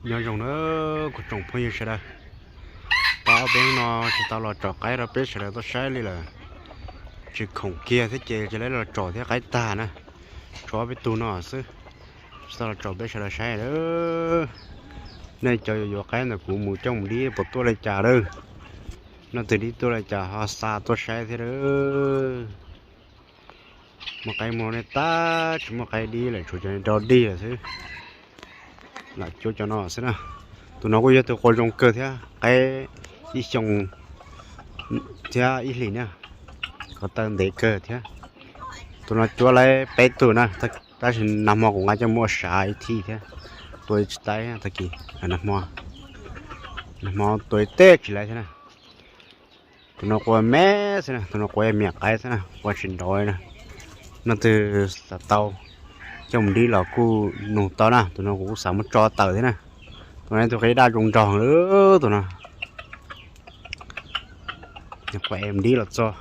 nhớ dùng nó của trồng phơi sẽ đây tao bên nó chỉ tao là trò cái ra biết sẽ là tao sai đi là chỉ khổng kia thế chơi chỉ lấy là trò thế cái ta nè trò biết tu nó chứ tao là trò biết sẽ là sai đó này chơi vô cái là của mù trong đi một tôi lại trả đâu nó từ đi tôi lại trả họ xa tôi sai thế đó một cái món này ta chỉ một cái đi lại chủ cho nó đi là chứ là chỗ cho nó xem nào tụi nó có giờ tụi con trồng cơ thế cái đi trồng thế ít lì nè có tên để cơ thế tụi nó cho lấy bé tụi nè ta chỉ nằm mò cũng ngay trong mua sải thì thế tôi tay thật kỳ nằm mò tôi tết chỉ lại thế này tụi nó qua mé thế này tụi nó qua miệng cái thế này qua chuyển đổi nè nó từ tàu trong đi là cô nụ to nè tụi nó cũng sống cho tờ thế này tụi này tụi cái đa trồng tròn nữa tụi nó của em đi là cho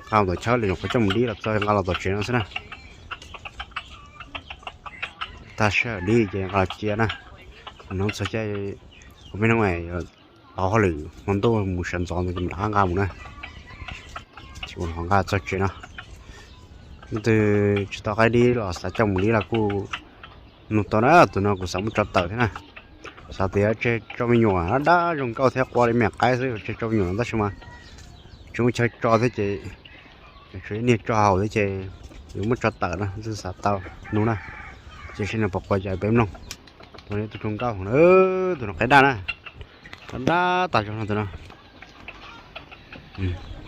không tụi cháu liền có trong đi là cho là tụi chuyện nó thế này ta sẽ đi chơi là chia nè nó sẽ chơi ở bên ngoài đó là món tôi mua sản phẩm thì mình đã ngon nữa chỉ còn hoàng ga cho chuyện nào từ tao cái đi là sẽ trồng đi là cô nụ to đó tụi nó cũng sống cho tờ thế này sao thì ở trên trong mình nhỏ nó đã dùng câu theo qua đi mẹ cái rồi trên trong nhỏ đó mà chúng chơi cho thế chị chơi nhiệt cho hầu thế chị nếu mà cho tờ nó cứ sao tao đúng nè chị xin là bọc quay chạy bém luôn tụi nó tụi chúng cao nữa tụi nó cái đa nè đá tại trong nó tụi nó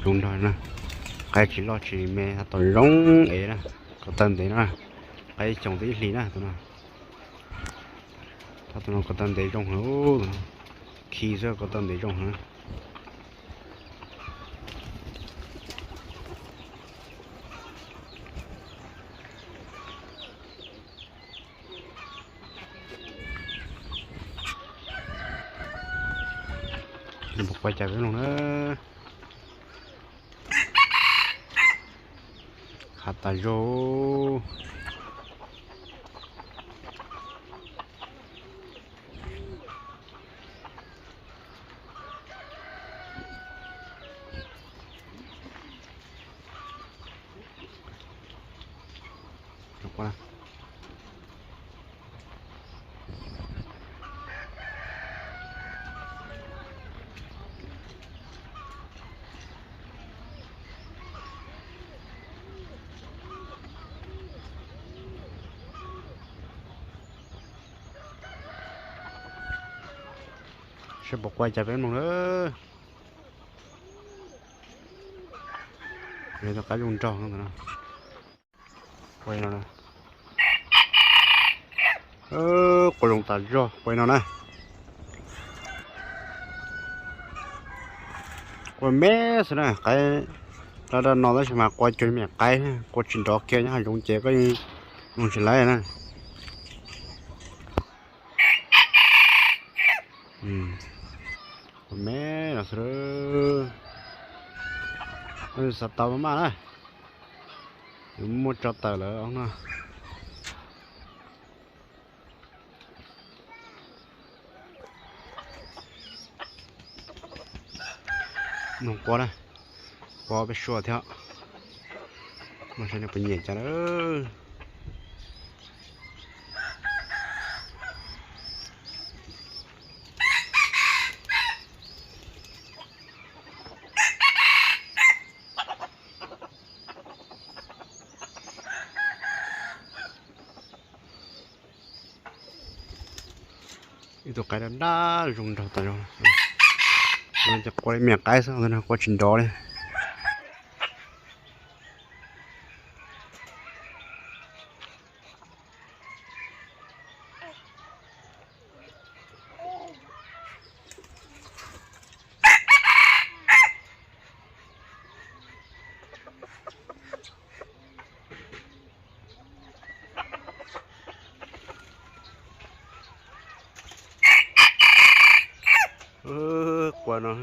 đúng rồi nè cái chỉ lo chỉ mẹ tụi rong ấy nè có tên đấy nè cái trồng tí lì nè tụi nó có tên đấy trong hố khi giờ có tên đấy trong hố một quay chạy với luôn đó hạt rô được quá sẽ bọc quay chạy với mình nữa để cho cái dùng tròn nữa quay nó nè quay lồng tạt rồi quay nó này quay mé thế này cái đó nó đấy mà quay chuyện mẹ cái quay chuyện đó kia nhá dùng chế cái dùng chỉ lấy này mẹ là sữa sạch tàu mà này mua cho tờ là ông nè nông qua đây qua bên xua theo mà sẽ được bình nhiệt cho nó itu cái đá dùng đầu tay rồi nóจะquay miệng cái xong rồi nó qua trình đó đây qua nó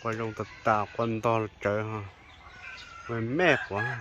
qua trong tật tà quan to trời ha mày mệt quá